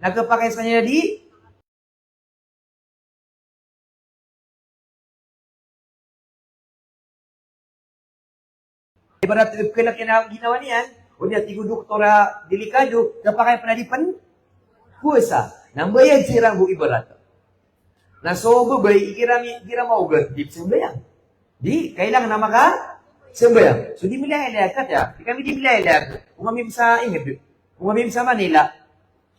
Nagkapakai sa di ibarat kailan ginawa niyan, o niya tigo doktora delikado, kapakai pernah di puasa. Nang bayad sirang bu ibarat. Na so babay, ikira maugat, di sembayang. Di, kailangan na maka sembayang. So di milayalakat ya. Di kami di milayalakat. Kung kami sa Ingrid, kung kami sa Manila,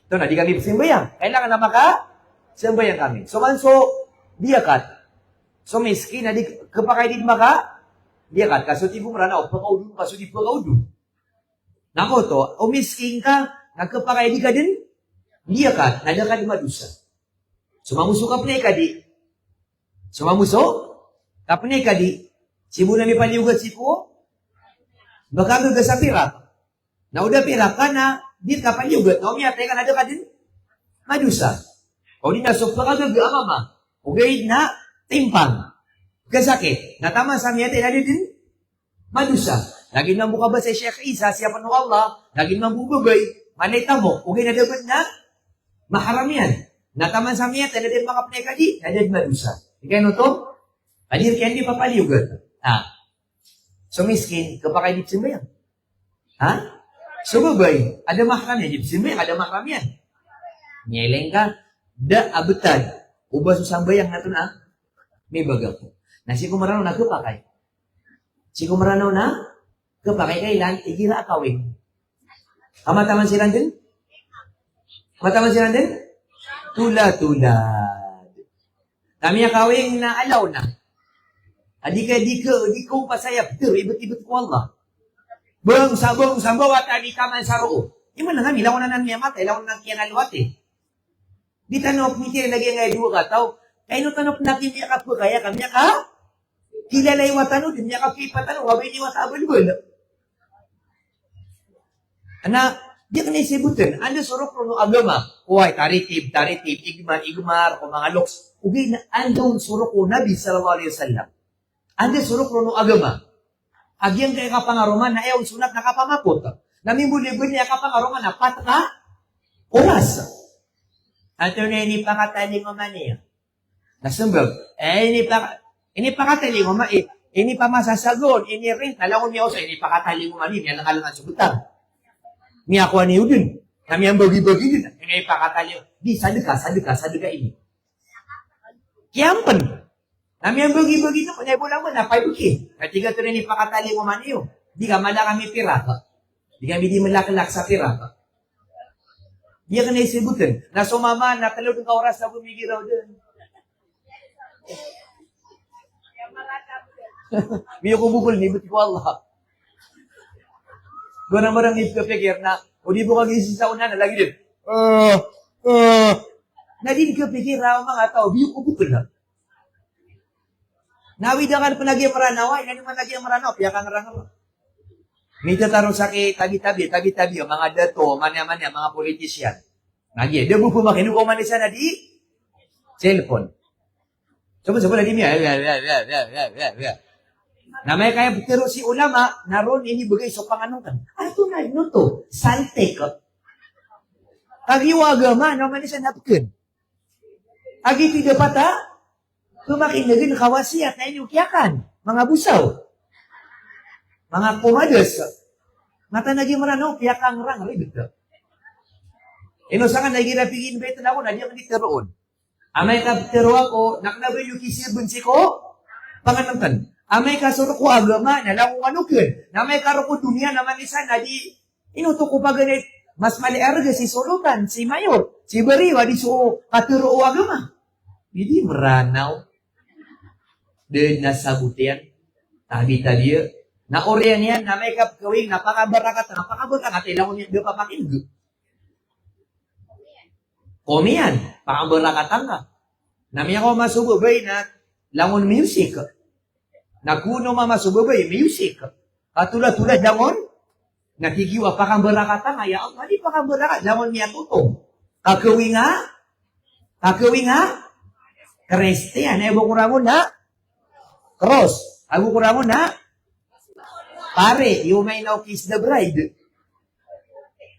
ito na, di kami sembayang. Kailangan na maka sembayang kami. So man so, diakat. So miskin na di, kapakay di maka, diakat. Kaso ti bumrana, o pakaudun, kaso di pakaudun. Nako to, o miskin ka, nagkapakay di ka din, diakat, nada ka di madusa. Sumamuso ka pnay ka di. Sumamuso? Kapnay ka di. Sibu na may paliugat si po. Baka gaga sa pira. Na udah pira ka na, di ka paliugat. Na umiyatay ka, nada ka din, madusa. O di na, so pagagaga amama. Okay na, timpang. Kasakit. Natama sa miyatay, nada din, madusa. Lagi nang buka ba sa Sheikh Isa, siya ng Allah, lagi nang bubabay, manita mo, okay na dapat na, maharam yan. Nataman sa miya, talaga din mga pnekadi, talaga madusa. Ikaw no to? Adir kaya hindi papaliugat. Ha? So miskin, kapag di simbayang. Ha? So babay, ada mahram yan, di simbayang, ada mahram yan. Nyeleng ka, da abutad, ubah susambayang na to na, may baga po. Na si kumaranaw na kapakay. Si kumaranaw na, kapakay kailan, igira akawin. Amataman silang din? Amataman silang din? Tulad. Kami kawing na alaw na. Di ko pasayap. Ibet-ibet ko Allah. Bang, sambawat, adi kaman sa roo. Iman na kami, lawan na nang matay, lawan na kiyan aluwat eh. Di tanop, ni kaya lagi ngay dua kataw. Kaya no tanop na kimya ka po, kaya kami ka? Kilalay watano, din niya ka kipatano, wabay ni watabal-bal. Anak, di ka naisibutin. Ano surok no agama? Uy, taritib, igmar, o mga loks. Ugay na andong surok o Nabi sallallahu alaihi wasallam. Ando surok no agama. Agyang kay kapangaruman na eon sunat nakapamakot. Namimuli-buli niya kapangaruman na pataka oras. Ato na ini pakataling mo man niya. Nasumbag. Ini pakataling mo man ini pa masasagon. Ini rin. Alam ko niya sa ini pakataling mo man niya. Nakalangan subutang. Niya ako ni Udin. Kami ang bagi-bagi din. Ini pakatali. Di, sadaka ini. Kiampan. Kami ang bagi-bagi na. Kanya bola mo na, 5K. Katiga ito rin ipakatali mo man iyo. Di ka mala kami pira. Di kami di malakalak sa pira. Di ka naisibutin. Na sumama, natalod ka oras na bumigiraw din. Miyo ko bukul ni, buti ko Allah. Guna marang ipikir na, o di mo kagising sa una na lagi din, na din kapikir na mga tao, biyo ko bukul na. Nawidakan pa lagi maranaw, ay naman lagi maranaw, piya kang maranaw. May tatarong sa tabi-tabi, o mga dato, manya-manya, mga politisyan. Lagi, di mo pumakinuko man isa na di, cellphone. Sabi na di miya, na may kaya pero si ulama, naroon inibigay sa panganutan. Ato na ino to, saltek. Kagiwaga man, naman isa napkin. Agi tiga pata, tumakinagin kawasiyat na inyong kiyakan. Mga busaw. Mga kumadas. Mata naging marano, kiyakang rang, ribit. Inusangan nagirapigin ba ito na ako, na diyan kaniteroon. Amay kapitero ako, nakalabay yung kisir bunsi ko, panganutan. Amay kasuro ko agama, nalang kung ano kun. Na may karo ko dunia naman isa na di, inuto ko pa ganit, mas maliarga si Sulutan, si Mayor, si Bariwa, di so katuro o agama. Hindi maranaw. Din nasabutian, tabi-tabi, na orian yan, na may kapkawing, napakabarakat, ilang niya, di pa pakinig. Komian, pakabarakatan ka. Nami ako masubabay na langon music. Nakuno mamasubabay, music. Katulad-tulad langon, nakikiwa pa kang barakata nga, ya Allah, di pa kang barakat, langon niya tutong. Kakawi nga, Kristiyan, ebo kurangon na, cross. Ebo kurangon na, pare, you may now kiss the bride.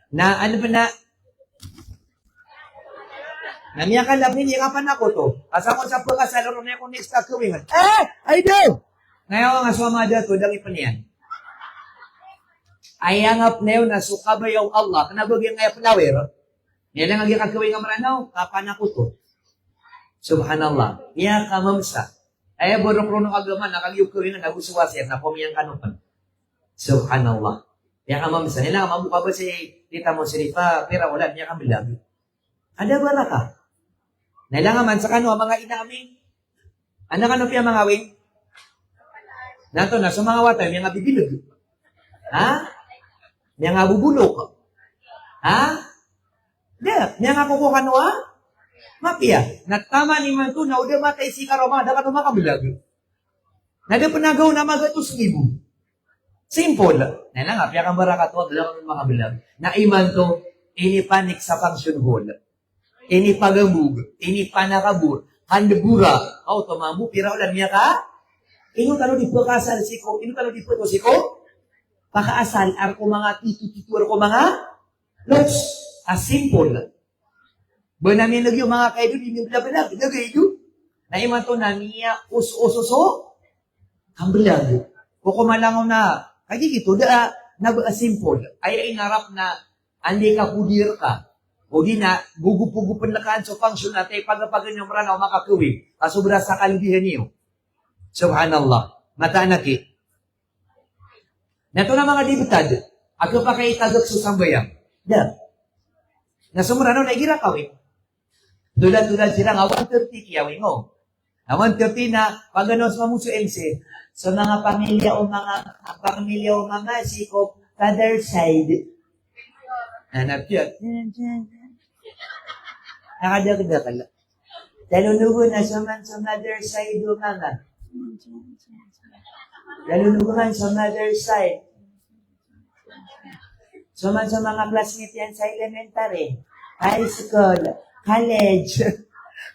Na, ano pa na, Namiyakan lapin, ikapan ako to. Asa ko sa pagkasalaro na ako next kakawingan. Ay daw! Ngayon nga swamada to, dang ipaniyan. Ayangap na yun na sukabayaw Allah, kanabagyan nga flower. Yan lang ang kakawingan maranaw, kapan ako to. Subhanallah. Iya ka mamsa. Ay borok-rono agama, nakagyug kawingan, nagusuwasir, na pumiyang kanupan. Subhanallah. Iya ka mamsa. Nila ka mabuka ba si tita mo siripa, pero wala niya kang bilag. Ada ba ka? Nailangan man sa kano, mga inaming. Ano kano piya mga wing? Nato na, sa mga watay, may nga bibilog. Ha? May nga bubulok. Ha? Di, may nga kukuha kano ha? Mapia. Natama ni man to, na udah matay si karoma, dapat makabilag. Nada panagaw na magatos ibu. Simple. Nailangan, piya kang barakat, wag lang makabilag. Na iman to, ini panik sa function hall. Ini pagambug, ini panakabur, handebura, tomamu, pira ulan niya ka? Ino talo di pagkasal siko, ino talo di pagkasal siko? Pakaasal, arko mga titu-titu, arko mga lots, as simple. Banamin lagi yung mga kaido, di yung bilag, lagay ito. Na iman to na niya, us-ususo, ang bilag. Kung kumalangaw na, kaya ito, as simple, ay inarap na, andi ka kudir ka. O di na, gugupugupan na kaan sa function natin, pagkapagan yung maranaw makakuwi, kasubra sa kalindihan niyo. Subhanallah. Matanaki. Nato na mga dibutad, ako pa kay tagak sa sambayang. Da. Nasumrano na igira kawin. Tulad sila nga 130 kiyawin mo. Na 130 na, pag ano sa mamuso MC, sa mga pamilya o mga sikop, father side. Hanap yun. Nakadagdag. Lalunugo na sa mother side o mama. Lalunugo man sa mother side. So man sa mga classmates yan sa elementary, high school, college,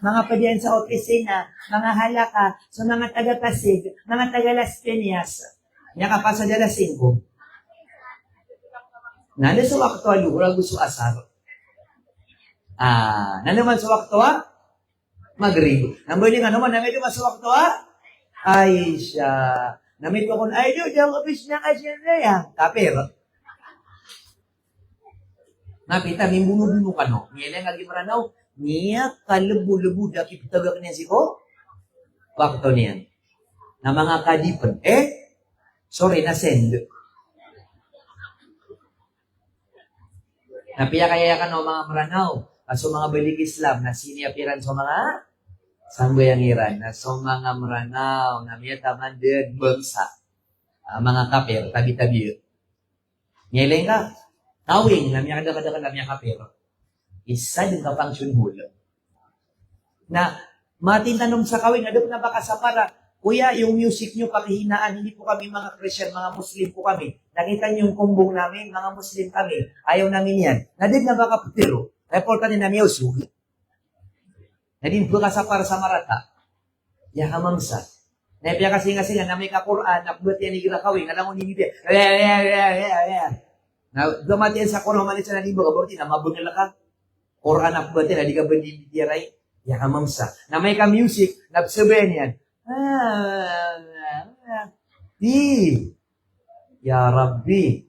mga pa diyan sa opisina, mga halaka, sa mga taga-Pasig, mga taga-Las Piñas. Yan ka pa sa Dala 5. Nanda sa wakto, lura gusto asar. Nanaman sa wakto, magrib. Nambuling ano man, namit yung sa wakto, ay siya. Namit ko kung, ay doon, yung office niya kasi na yan. Kapir. Napita, may buno-buno ka no. Niya lang agi maranaw, niya kalabu-labu, daki pitagak niya si ko. Wakto niyan. Na mga kadipan. Sorry, na-send. Napiya kaya ka no, mga maranaw. Kaso mga balik Islam na siniapiran sa mga sambayangiran na sa mga maranaw na miya taman din bangsa. Mga kapir, tabi-tabi. Ngayon ka, tawing na miya kadakadakan na miya kapir. Isa din ka function hall. Na matintanong sa kawing, adap na baka sa para, kuya, yung music nyo pakihinaan, hindi po kami mga Christian, mga Muslim po kami. Nakita nyo yung kumbong namin, mga Muslim kami. Ayaw namin yan. Nadig na baka putiro. Reporta din na music. Nadin po ka sa para sa marata. Ya hamamsa. Naipya kasi nga sila na may ka-Quran, nakbuat yan igira kawing, alam mo hindi dia. Na dumati yan sa Quran, malit sa nalibo ka, buti na mabun nila ka. Quran nakbuat yan, hindi ka ba hindi diray? Ya hamamsa. Na may ka-music, nabsabayan yan. Ya Rabbi.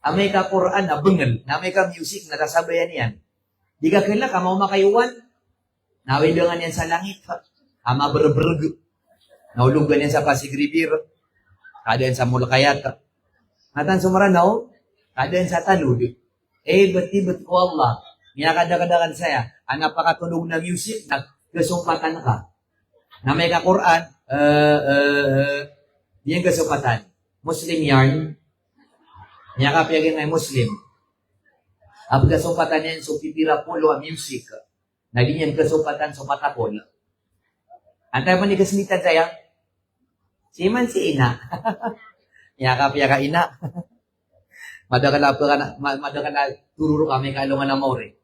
Amay ka Quran na bengal, na may ka-music, natasabayan yan. Di ka kailan ka mau makayuan. Nawilangan yan sa langit. Ama berberg. Naulugan yan sa Pasig River. Kadaan sa Mulkayat. Natan sumaranaw. Kadaan sa Talud. Ba't ko Allah. Minakadakadakan saya. Ang napakatunog na music. Nagkasumpatan ka. Na may ka Quran. Di yung kasumpatan. Muslim yarn. Nyakapiyagin ay Muslim. Ang kasumpatan yan, so pipira polo ang music. Naging yan kasumpatan sa matapol. Antay mo ni kasmitan saya? Si man si ina. Nyakapiyag ina. Madakala tururo kami kalungan na maure.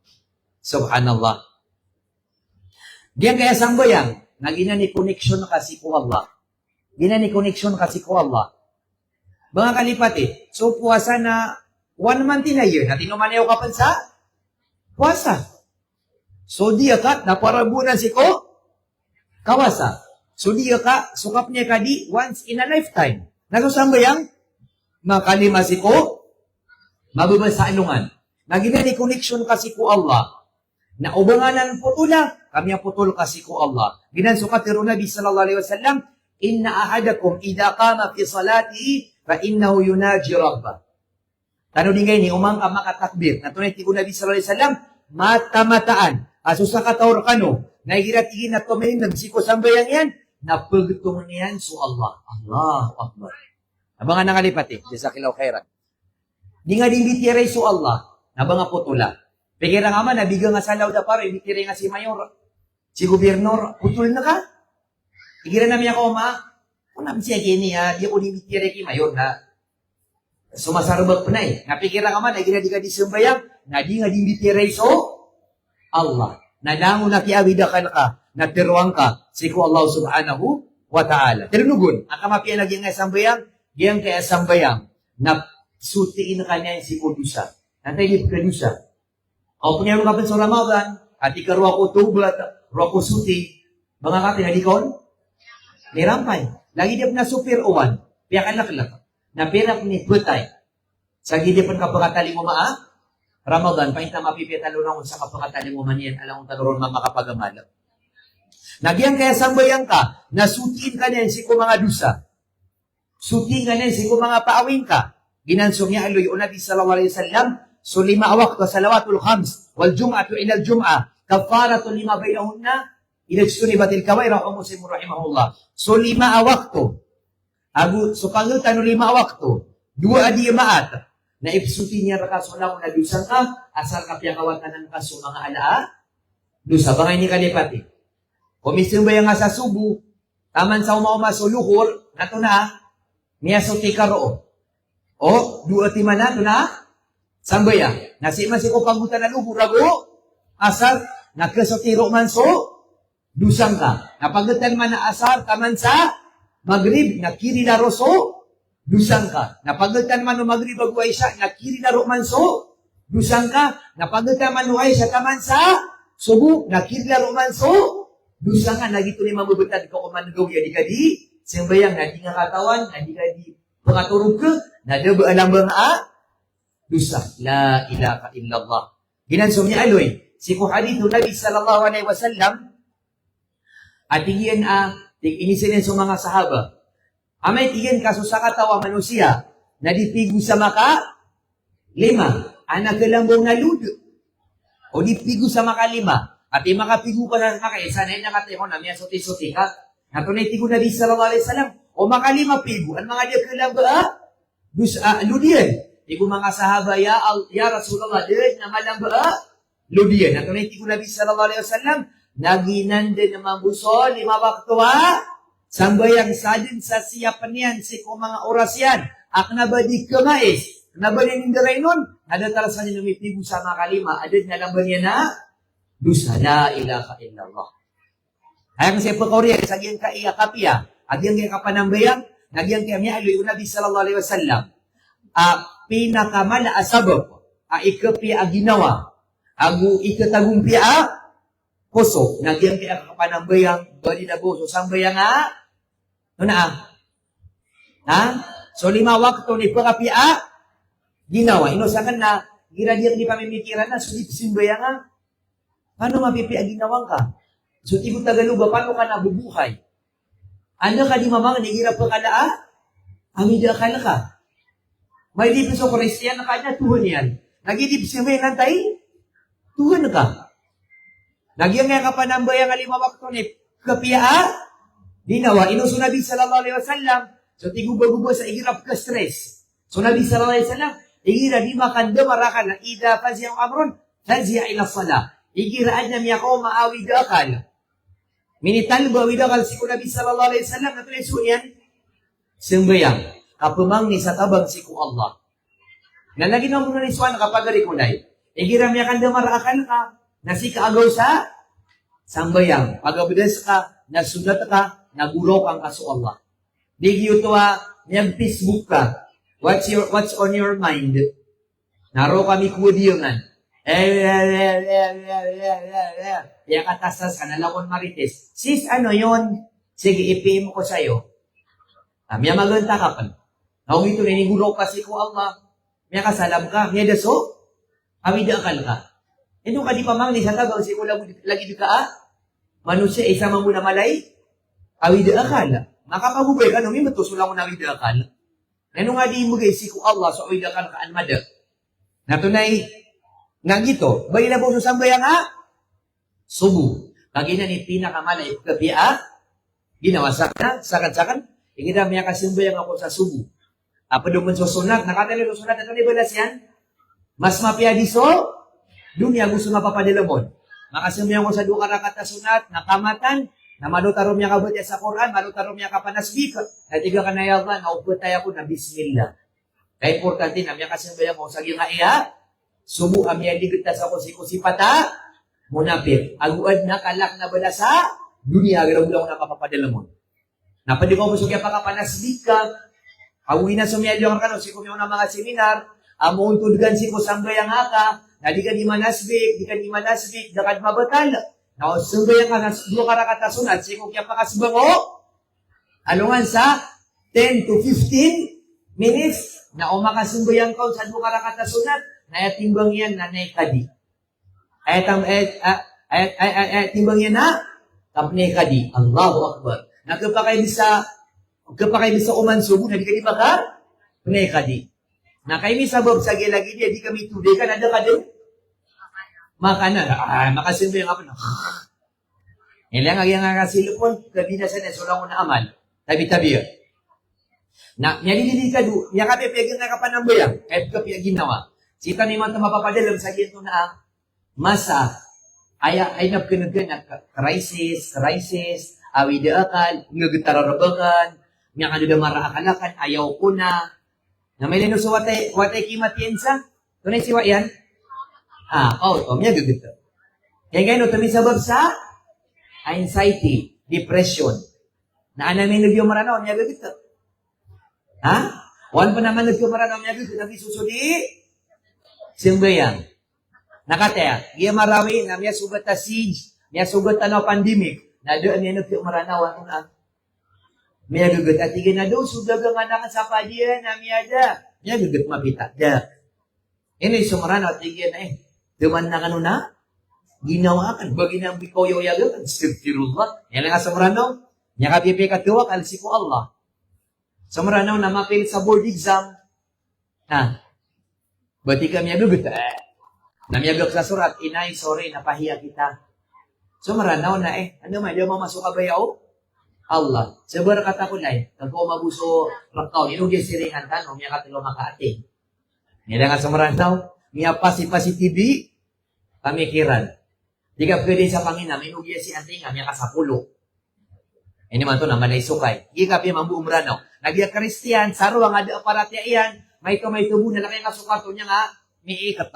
Subhanallah. Diyan kaya sambayang, nagina ni connection kasi ko Allah. Gina ni connection kasi ko Allah. Mga kalipati, so puwasa na 1 month in a year, na tinumaneho ka pa sa puwasa. So dia ka naparabunan si ko kawasa. So dia ka sukapnya kadi once in a lifetime. Nagsambayang makalima si ko mababa sa alungan. Nagina ni connection kasi ko Allah. Na ubanganan putula, kami ang putol kasi ko Allah. Ginan sukat ni Nabi sallallahu alaihi wasallam, inna ahadakum idza qama fi salatihi fa innahu yunaji rabbah. Tano dingay ni umang ka makatakbir. Natunay ti Nabi sallallahu alaihi wasallam, mata-mataan. Aso sa katawar kano, nagirat-igin na tumayin, nagsiko sambayang yan, napagtong niyan so Allah. Allahu Akbar. Abangan nga kalipati, jazakallahu khairan. Di nga din bitiray so Allah. Nabang nga putula. Pikira nga man, nabiga nga sa lauda paro, ibitiray nga si mayor. Si gobernador, putul na ka. Ikira namin ako, kung namin siya gini, di ako ibitiray ki mayor na sumasarbag pa na eh. Napikira nga man, nagina di ka di sumbayang, na di nga di bitiray so Allah. Nadango na kiawida ka na ka, natiruang ka, si ko Allah subhanahu wa ta'ala. Tinunugon, ang kamapian naging nga sambayang, giyang kaya sambayang, na sutiin ka niya si Kudusa. Nantay di Kudusa. O punya ka sa Ramadan, at ikarwa ko tubat, ruwa ko suti, mga kapit, hadikon, nirampay. Lagi di na super uwan, piyakan nakalak, na pirap ni Butay. Sa gidi pun kapagkatali mo Ramadan, pahinta mapipitalo na kung sa kapagkatali mo man yan, alam kong taluron makapagamalap. Nagyang kaya sambayang ka, nasutiin ka niyan si ko mga dusa. Sutiin ka niyan si ko mga paawing ka. Ginansong niya aloy, o Nabi sallallahu alaihi wasallam, so 5 waktu salawatul khams, wal jum'atu ila al-jum'ah, kafaratu 5 bainahunna, ila jtunibatil kawaira, o Muslim rahimahullah. So 5 waktu, so pangutan 5 waktu, 2 adi maat, na ipsuti niya rakasuna kung nadusan ka, asal kapiyakawatan ng kaso mga alaa, dusa, bangay ni kalipati. Komisyon ba yung nga sa subu, taman sa umauma so luhur, nato na, niya suti karo. O, 2 timan na, ito na, sambaya. Nasiman si ko panggutan na luhur, rago, asal, nakasotiro man so, dusang ka. Napagdatan man na asal, taman sa, magrib, nakiri na roso, dusang ka. Napagdatan man no magrib, agway siya, nakiri na roman so, dusang ka. Napagdatan man no ay siya, taman sa, subu, nakiri na roman so, dusang ka. Nagito ni mamabutad ka kumanagaw, yadi ka di, simbayang, nadi nga katawan, nadi ka di, pangaturog ka, nadaba alam ba nga, dusa. La ilaha illallah. Ginansom niya aloy. Si ko hadithu Nabi sallallahu alaihi wasallam at tingin inisilin sa mga sahaba. Amay tingin kaso sa katawa manusia na dipigo sa maka 5. Anak kalambong na ludo. O dipigo sa maka 5. At makapigo ka na maka isa na yung nakatimo na miya suti-suti ka. Natunay tigo Nabi sallallahu alaihi wasallam. O maka 5 pigo. Ang mga diya kalambong ludiyan. Iku mga sahaba, ya Rasulullah, din na malamba, ludiyan. At unay tigo Nabi sallallahu alaihi wasallam, naginan din naman buso, 5 waktu sambayang sadin sa siyapan yan, si kong mga oras yan, ak na ba di kamais, na ba niya nindaray nun, nadatalas niya lumipigo sa mga 5, adad na lang ba niya na, dusa, la ilaha illallah. Ayang siya po kauriya, sagyang ka iyakapya, agyang kaya kapanambayang, nagyang kaya niya, aluy Nabi sallallahu alaihi wasallam, pinakamala asabab ikapi ginawa agu ikatagumpi koso nagyang kaya kapanambayang bali na boso sambayang so 5 waktu ni pakapi ginawa inosakan na giradir di pamimikiran na sulit simbayang paano mapipi ginawang ka so tigo tagaluba paano ka nabubuhay ano ka di mamang nagirap ka amida ka na ka. May dito sa Kristiyan na kanya, Tuhan yan. Nagidip siya may nantay, Tuhan ka. Nagyang nga kapanambay ang 5 wakto ni kapiya, dinawa, inuso Nabi sallallahu alaihi wasallam, so tiguba-guba sa ihirap ka stress. So Nabi sallallahu alaihi wasallam, igira di makanda marakan na ida faziyang amron, faziya ila salah. Igiraan niya ko maawi dakal. Minital ba widakal si Nabi sallallahu alaihi wasallam, natuloy sunyan, sembayang. Kapumang ni sa tabang si ku Allah. Nalagi na muna ni Suwan kapagari ko na igiram niya kanda maraakan ka, nasi kaagaw sa sambayang. Pagabidas ka, nasudat ka, nagulaw kang kaso Allah. Digyo to niyag Facebook ka. What's on your mind? Naro kami kudiyangan. Ya katasas ka, nalakon marites. Sis, ano yun? Sige, ipim ko sa'yo. Miya maganta ka pa. Naung ito, ninigulo kasi ko Allah. Miya kasalam ka, miya daso. Awid akal ka. Ito ka di pa mang ni sa tagaw, si ko lagi di ka Manusya, isa mo na malay. Awid akal. Makapagubay ka, nung matusulang mo na awid akal. Ano nga di mo guys, si ko Allah, so awid akal ka anmada. Natunay, nga gito, bayi na po susambaya nga, subu. Kagina ni pinakamalay, kapi ginawa sakan, ikita miya kasimbayang ako sa subu. Apa doon susunat, nakatali susunat, ito ni balas yan, mas mapia diso, dunia gusto nga papadilamon. Makasimbayang ko sa duka rakata sunat, nakamatan, na malutarom niya kabut sa Quran, malutarom niya kapanasbik, natiga ka na yaman, nauputay ako na bismillah. Kaya importante na miya kasimbayang ko sa nga iya, subu amya digita sa kusipata, munapit. Aguad na kalak na bala sa dunia, galaw-galaw na kapapadala mo. Napadi ko masuk pa kapanasbik ka, awi na sumiyadyo ang kanon, sikum yung mga seminar, amon tudgan si kusambay ang haka, na di ka di manasbik, dakad mabatal. Na sumbayang ka, dua karakatasunat, sikum kaya pakasbango, alungan sa 10 to 15 minutes, na umakasumbayang ka sa dua karakatasunat, na timbang yan na naikadi. Timbang yan na naikadi. Allahu Akbar. Nagkapakay bisa umansubo, na di ka di baka naikadi. Na kayo sa bab sa gilagi niya, di kami tuday ka, nada ka din? Makanan. Makasimbo yung apan. Ilang ang kasilupon, gabi na sa nesulang ko na amal. Tabi-tabi yun. Na, nyalilili ka do, niya ka pepegin na kapanambayang, kahit ka ginawa. Sita ni man mapapadalom sa ginto na masa ay napkanagan na crisis, awid akal, ngagitararabagan, miya ka doon maraakalakan, ayaw ko na may lino sa watay kimatiensa, tunay siwa yan? Miya gagito. Kaya ngayon, tumisabab sa anxiety, depression, na anamin nagyo maranaw, miya gagito. Wan pa naman nagyo maranaw, miya gagito, nabisusuli, simbayang. Nakataya, iya marawi na miya sugat na siege, miya sugat na pandemic, na doon niya nagtiyo maranawan na miya gugut. At tigin na doon, sudag ang anak sa padiyan na miya gugut mapita. Ini sumaranaw, at tigin na duman na kanuna, ginawa kan, bagi na ang bikaw yung yagal, astagfirullah. Yan nga sumaranaw, niya kapipi katuwa, kalsi ko Allah. Sumaranaw na mapil sa board exam, bati ka miya gugut, namiyagap sa surat, inay, sorry, napahiya kita. So maranaw na ano man, yung mamasok ka bayaw? Allah. Sabar kata ko na kung mabuso raktaw, inugya siringan tanong, miya katilo makaating. Nila nga sa maranaw, miya pasi-pasi TV, pamikiran. Di ka pwede sa Panginoon, inugya si antinga, miya kasapulo. Ini man to naman ay sukay. Di ka piya mambuong maranaw. Nagya Kristiyan, saro ang ada aparatya iyan, may tubo na lang yung kasukato niya nga, may ikat.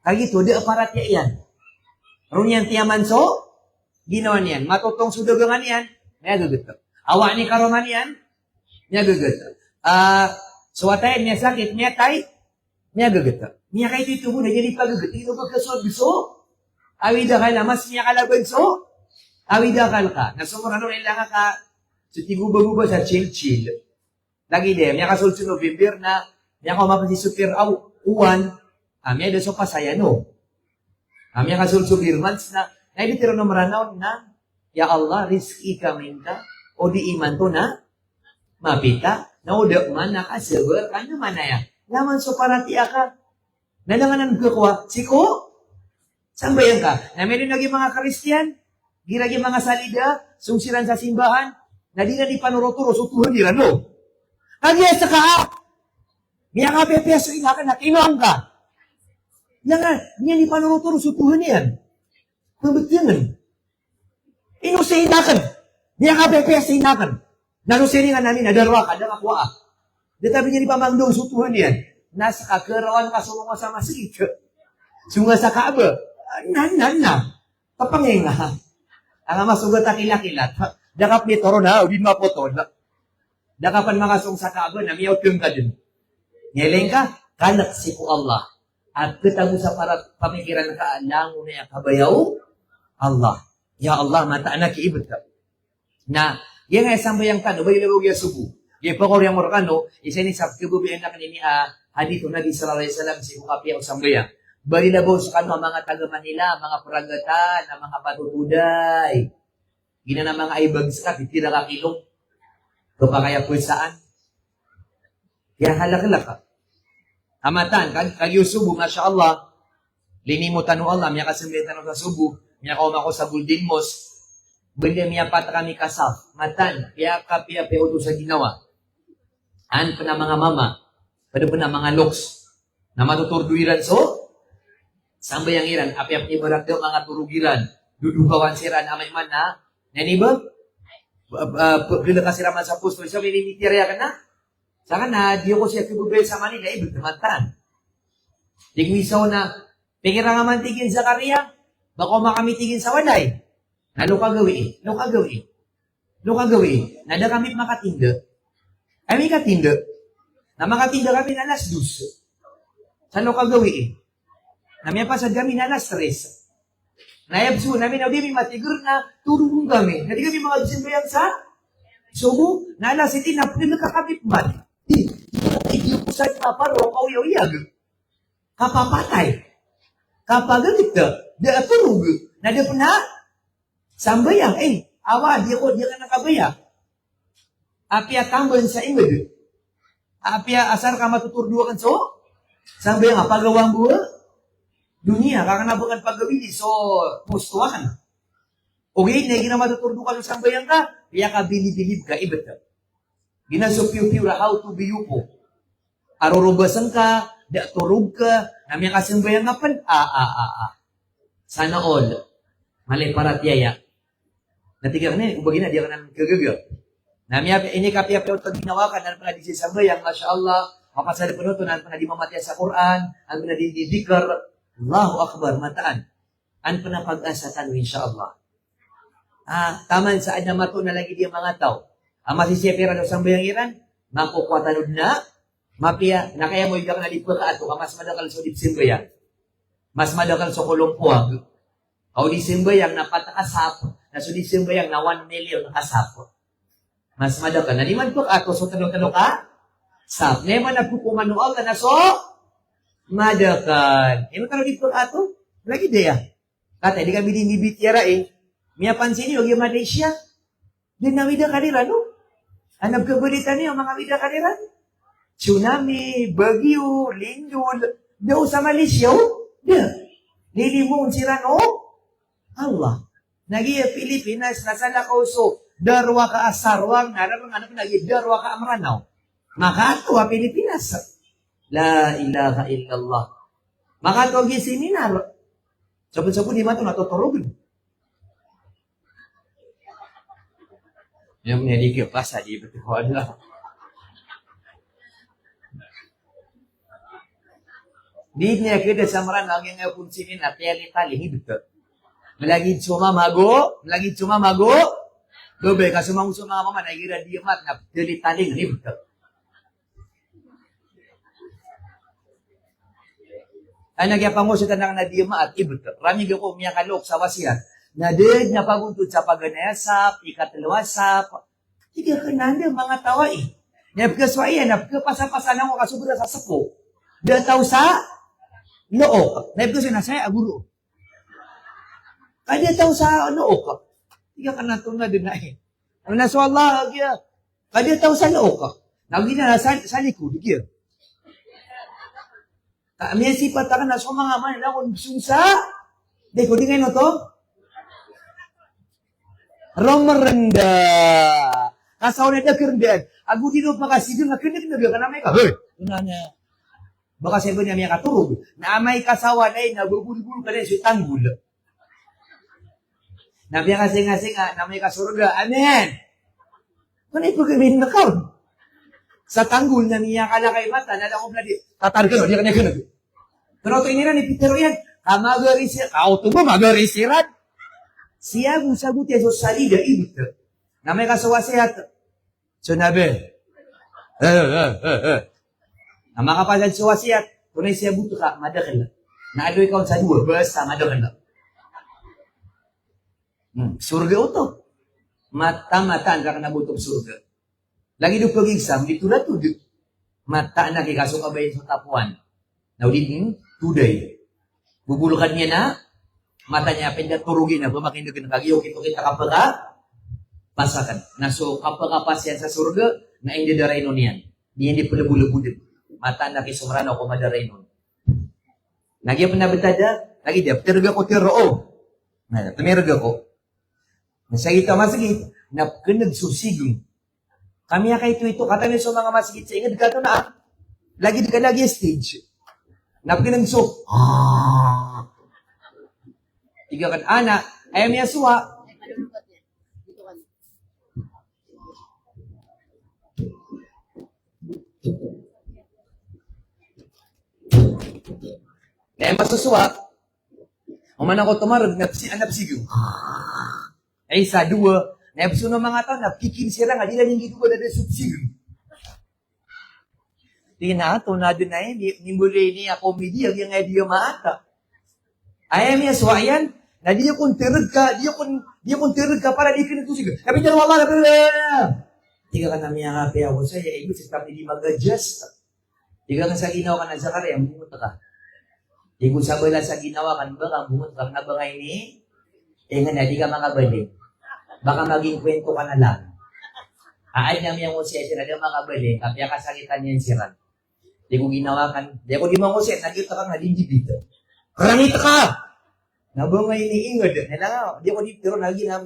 Kagito, di aparatya iyan. Runyan tiyaman so, ginawa niyan. Matutong sudugangan yan, may guguto. Awa ni karoman yan, may guguto. Suwatayan niya sakit, may tay, may guguto. Miya kayo tubo na yan ipaguguto. Ino pagkasod, so, awida ka na, mas miya kalaban so, awida ka. Nasumurano nila ka, so tiguba-guba sa chill-chill. Lagi din, miya kasulso November na, miya ka mapasi super uwan, miya doon so pasaya no. Miya kasulso birmans na, naibitiro na maranaw na, ya Allah, rizki kami ka, o di iman to na, mapita, na o man nakasabar, ano man na yan. Laman so parati ka, nalanganan ko, siko, saan ba yan ka? Na meron naging mga Kristiyan, giragi mga salida, sungsiran sa simbahan, na di na di panuroturo, sutuhan nila, no? Kagya sa ka, miya ka pepeso ina ka na, kinuang ka. Yan nga, niya ni panuroturo, sutuhan niyan. Pabagyangan. Ino sa inakan. Niya ka pepeso inakan. Narusiri nga namin, nadarwa ka, nakakuha. Databi niya ni pamangdong, sutuhan niyan. Nasa kakarawan ka sumunga sa masikit. Sunga sa kaaba. Na. Papangay nga. Ang masugat akilakilat. Dakap ni Toro na, hindi mapotol. Dakapan mga sung sa kaaba, namiyot yung ka dun. Nyeling ka, kanak si ko Allah. At ketemu sa para pamikiran ka, lango na yung kabayaw, Allah. Ya Allah, mata anak ibad ka. Na, yan nga sambayang kano, bayi labog yung subu. Yan pa ko riyang morkano, isa ni sa kibubiyan na kanini, hadito Nabi sallallahu alaihi wasallam, si Mukapi ang sambayang. Bayi labog sa kano, mga taga Manila, mga puragatan, mga patutuday. Gina na mga ibags ka, titira ka kilong. Ito pa kaya po saan? Kaya halak-halak ka. Amatan, kagyo subo, masya Allah, linimutan mo Allah, miya kasimbitan sa subo, miya kauma ko sa building mos, benda miya pata kami kasaf, matan, piya peodo sa ginawa. An pa na mga mama, pada pa na mga loks, na matuturduiran so, sambayang iran, api-api ni barak daw mga turugiran, dudukawan siran amay man na, naniba, bila kasiraman sa pusto, so minimitirya ka na, saka na, di ko siya kibubel sa Manila, ibig namantan. Di ko na, pikira nga mantigin sa karya, bako makamitigin sa walay. Ano ka gawin? Ano ka gawin? Ano ka gawin? Nada kami makatinda. Ay, may katinda. Na makatinda kami na alas 2. Sa ano ka gawin? Na may pasad kami na alas 3. Nayabso namin, na di may matigur na turong kami. Na di kami mga simbayang sa subo, na alas 7 na pinagkakabit man. Hindi ko sa paparo, kauyawiyag. Kapapatay. Kapagalit ka. Di aturug. Na di na, sambayang, awa, di ka nakabaya. Apia tamban sa ingod. Apia asar ka matuturduakan so, sambayang, pagawang buwa, dunia, kakanabukan paggawili, so, pustuan. Okay, na gina matuturdukan sa sambayang ka, kaya ka bilib-bilib ka, ibat ka. Ginasupyo-pyo how to be yupo. Arurubasan ka, di turog ka, namin kasimbayang ngapan, Sana all. Malay paratiyaya. Natiga ka na, ubagin na, di ka na gagagag. Namin, ini kapi-api o ginawa ka, nan pa na di sisambayang, Masya Allah, mapasada po nito, nan pa na di mamatya sa Quran, nan pa na di dikar, Allahu Akbar, mataan. An pa na pag-asa tanu, Insya Allah. Taman saan na mato na lagi di mga tao. Ang masisipira ng sambayang iran, makukwatanud na, mapia, na kaya mo yung nalipo ka ato, mas madakal sa simbayang. Mas madakal sa kulungpuag. O di simbayang napatakasap, na sa di simbayang na 1 million nakasap. Mas madakal. Naliman po ka ato, so tanong-tanong ka, sap. Neman nagpupumanual ka na so, madakal. Ino tanong dito ka ato? Lagi daya. Kata, di kami dinibitira Miya pansin niyo, yung Malaysia, din na wida kanila, no? Ang nagkagulita niyo, mga wida kanila. Tsunami, bagyo, lindol, daw sa Malaysia, nilimon sila, no? Allah. Nagiya Pilipinas, nasa Lakauso, darwa ka asarwang, nararang anak nagi, darwa ka amranaw. Makatuwa Pilipinas. La ilaha illallah. Makatuwa yung seminar. Sabon-sabon, di man ito natuturog. Yang memiliki bahasa di betul Allah. Di niya kita samaran ang yang pun simin at yali tali hidup. Melagi cuma mago, Dobe kasumang suma mama na gira di mat na yali tali hidup. Ay nagyapang mo sa tanang na di mat ibut. Rami ko miya kalok sa wasiat. Nadid na paguntod sa paganayasap, ikatalawasap. Hindi ka nanda mga tawa Napkaswaya, napkapasa-pasa na mo kasubra sa sapo. Dataw sa loo. Napkaswaya na saya aguro. Kaya taw sa loo ka. Hindi ka nato na din na Ang naso Allah, kaya taw sa loo ka. Nagin na sa likod, kaya. May sipat ka na sa mga manila kung susa. Di ko, di ngayon to. Romaranda. Kasaw na kerendaan. Aku dino makasido nga kena ka na may ka. Hoy, tunanya. Baka sabi niya may katurog. Na may kasawa na nabubulbul ka na sa tanggul. Nabiya kasi nga na may kasurga. Amen. Kung ito gawin na ka. Sa tanggul na niya ka na kay mata, nalakop na di. Tatar ka no, di ka na. Pero ito inira ni Peter yan. Kamagarisir. Auto mo magarisiran. Siya kung sagot ya sa salida ibig. Na may kasawasiyat. So nabi. Na makapasad sa wasiat. Tunay siya buto ka, madakan lang. Naadoy ka sa dua, basta madakan lang. Surga ito. Mata-mata ang kakanabutok surga. Lagi do pag-exam, dito na to. Mata na kay kaso kabayin sa tapuan. Now, din, today. Bubulukan niya na, mata niya, pinda turugin na, pumakindag na kagyo, kita kapag pasakan. Na so, kapag pasyan sa surga, na hindi daray nun yan. Di hindi pula-bula-bula. Mata na kay sumrano ko madaray nun. Lagi pa nabatada, lagi dia, terga ko tiro. Na, tumirga ko. Masagita masagit, na kanagsusigong. Kami kay ito, katamin sa mga masagit sa ingad, kato na, lagi di ka lagi stage. Na kanagso, tiga kan anak, ayam niya suwa. Kaya masusuwa, uman ako tumarag, napsigo. Ay, sa dua, napso ng mga tao, napikinsira nga, di lang yung giduwa na subsigo. Di na, tunado na yun, nimbulay niya komedi, yung idea maata. Ayam niya, suwa yan, na di akong tirad ka, di akong tirad ka, para di pinagtusig. Sabi niya, wala na, tiga ka namin ang happy ako sa'yo, eh, gusto kami di mag-adjust. Tiga ka sa ginawa ka na sa karya, bumunta ka. Di kung sabala sa ginawa kan ba, kang bumunta ka na ba ngayon eh? Eh nga na, di ka makabalik. Baka maging kwento ka na lang. Aay namin yung konsensya na di ka makabalik, kapya kasakitan niya yung siran. Di ko ginawa kan, di ko di mo konsensya, nakita ka nga, di dibito. Karangita ka! Nabo ngayon ni Ingod, nila di ko di, pero nagi na,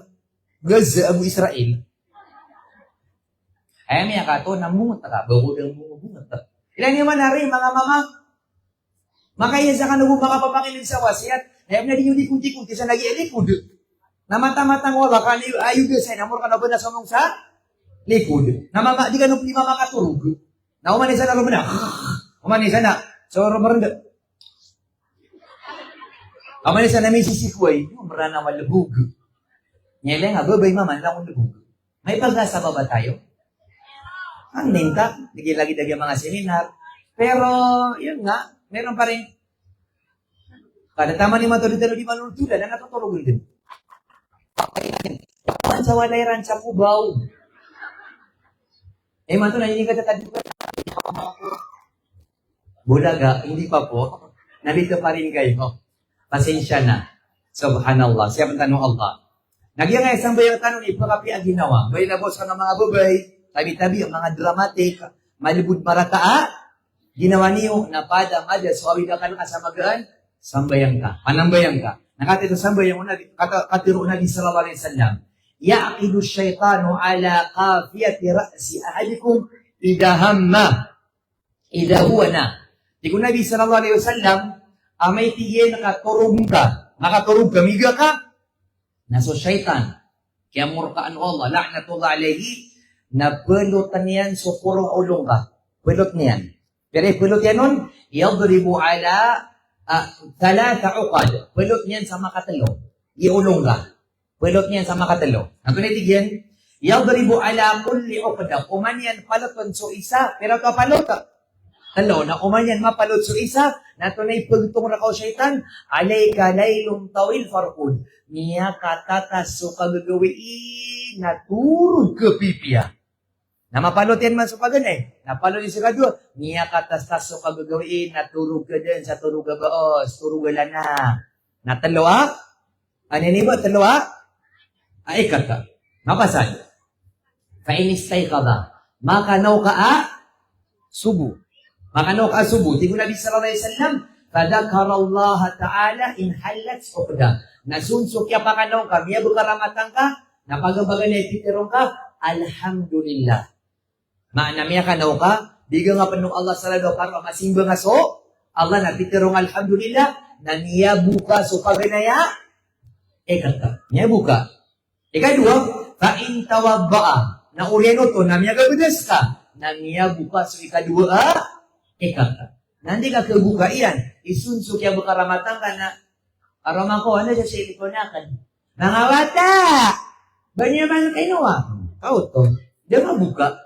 Gaza, ang Israel. Ay, may akato, namungot ka, bago ng bungot ka. Ilan naman na rin, mga mama, makaya sa kanugong makapapakilin sa wasiat, ayam na din yung dikunti-kunti sa nag-ilikod. Na mata-matang wala ka, ayaw sa namor ka na ba na sa sa likod. Na di ka nung lima makaturog. Na umanisa na rumana. Umanisa na. So, rumaranda. Umanisa na may sisikway. Marana malabog. Nyele nga, babay mama, na akong labog. May pag-asa ba tayo? Ang ninta. Lagi-lagi mga seminar. Pero, yun nga, meron pa rin. Kada tama ni matulid-talo di manuntulan na natutulog din. Pakain sa walay ran sa kubaw. Eh, mato na hindi ka tatadi ko. Bulaga, hindi pa po. Nalito pa rin kayo. Pasensya na. Subhanallah. Siya ang tanong Allah. Nagyang nga isang bayang tanong, ipakapi ang ginawa. Bay labos ka ng mga babay, tabi-tabi, ang mga dramatic, malibud marataa, ginawa niyo, napada, madya, suwawi na ka sa magaan, sambayang ka, panambayang ka. Nakatito sambayang una, katiro na di sallallahu alaihi wasallam. Yaqidu syaitanu ala qafiyati ra'si ahadikum idha hamma, idha huwa na. Di ko Nabi sallallahu alaihi wasallam, may tigay nakaturog ka, miga ka, naso syaitan, kaya murkaan Allah, la'natullah alaihi, na pelutan niyan so purong ulong ka. Pelot niyan. Pero pelot yan nun, yadribu ala talata uqad. Pelot niyan sa makatalo. Iulong ka. Pelot niyan sa makatalo. Ang kunitigyan, yadribu ala kulli uqda. Kuman yan paloton so isa. Pero ito palota. Talo, na kuman yan mapalot so isa. Na tunay pagtong rakaw syaitan. Alayka laylum tawil farqud. Niya katatas so kagagawiin na turog ka pipiya. Na mapalotin man sa pagan eh. Napalot yung sa kadwa. Niya katastas so kagagawiin na turog ka din sa turog ka baos. Turog ka na. Na talawa? Ano ni ba? Talawa? Ay kata. Mapasad. Kainistay ka ba? Makanaw ka subu. Makanaw ka subu. Tingin Nabi sallallahu alaihi wasallam. Fadakar Allah Ta'ala in halat sukda. Nasunsok ya pakanaw ka. Miya bukaramatan ka. Napagabagan na ititirong ka. Alhamdulillah. Maanamya ka naw ka, di ka nga panong Allah salado para masimba nga so, Allah napitirong alhamdulillah, na niyabu ka so paganaya, kata, niyabu ka. Ikadua, kain tawabaa, na uryano to, na miya gagudas ka, na niyabu ka so ikadua, kata. Nandi ka kabuka iyan, isunsok ya bukaramatan ka na, arama ko, ano sa silikonakan, mga bata, banyaman kayo kau to, dia mabuka.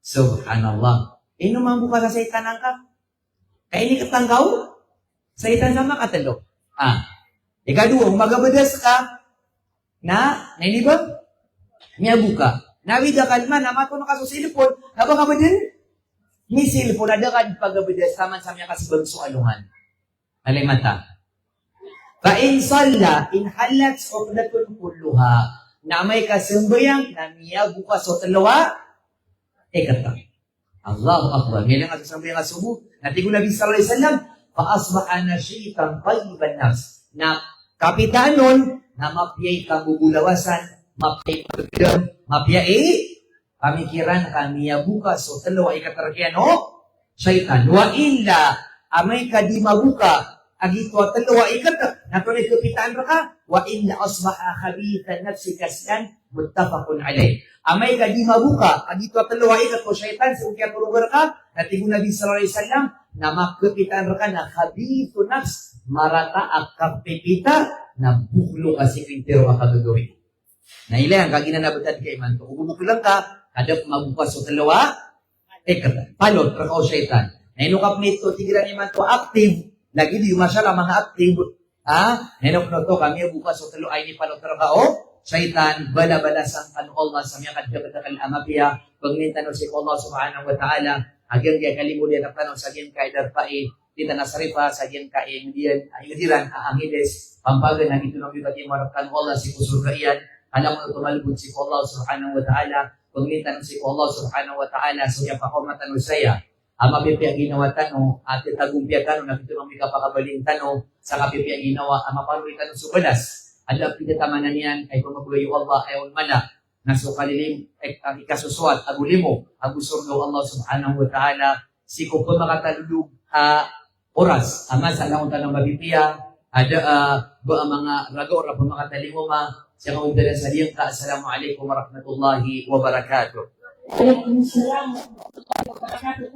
Subhanallah. Ino mabuka sa saitan ka? Kaya ini ketanggaw, saitan sama katalo. Ikadua, magabadas ka, ini ba? Niya buka. Nawida kalma, namato na kaso silipon, habang kabadin, ni silipon, ada kan pagabadas, taman sa mga kasibag sualuhan. Alay mata. Fa in salla, in halat sokdatun kulluha, na may kasambayang, na niya buka so talawa, ikatang. Allahu Akbar. Yan ang kasambayang kasubo. Natigong Nabi sallallahu alaihi wasallam, fa-asbaha nasyitan tayyiban nafs. Na kapitanon, na mapiyay kabubulawasan, mapiyay pagdam, mapiyay pamikiran kaniya bukas. So, talo ay katarkiyan, syaitan. Wa illa, amay ka di mabuka, agito at talo ay katarkiyan. Natunay kapitaan ka, wa illa asbaha khabithan nafsi kasyan, muttafaqun alay. Amay ka di mabuka, agito at talo ay katarkiyan, syaitan, sa kaya turugar ka, natigong Nabi sallallahu alaihi wasallam, na makapitaan ka na khabithu nafs, marata at kapipita, na buklo kasi kwintero makagagawin. Na ilang kaginanabatan kay man to. Kung lang ka, kada mabukas o talawa, palot, trakaw syaitan. Na inukap nito, tigilan ni man to active, lagi di masala mga active, nenok no to, kami bukas o talawa, ay ni palot, trakaw, syaitan, bala-balasang ano Allah sa mga kadyabatakal amapiya, pagmintanon si Allah subhanahu wa ta'ala, agyang kaya kalimulian ang tanong sa agyang kaya darpai, dita nasarifa sa agyang kaya ingdiran, aangiles, pampagan na ito ng ibati marapkan Allah si kusur kaiyan, alam mo na tumalubod si Allah subhanahu wa ta'ala, pagmintanon si Allah subhanahu wa ta'ala, so yung pakumatan mo saya, mapipiyang ginawa tanong, at itagumpiya tanong, na ito ng may kapakabaling tanong, sa kapipiyang ginawa, mapanuloy tanong subalas, adap pinatamanan niyan, ay pumagulayo Allah, ay mala, nasukalilim, ang ikasuswat, agulimo, agusurdo Allah subhanahu wa ta'ala, si kupon makatalulog, oras, ama sa naunta ng mabipiya, ada mga rago, rapo makatalinguma, siya kong dala sa liyang ka, assalamualaikum warahmatullahi wabarakatuh. Waalaikumsalam warahmatullahi wabarakatuh.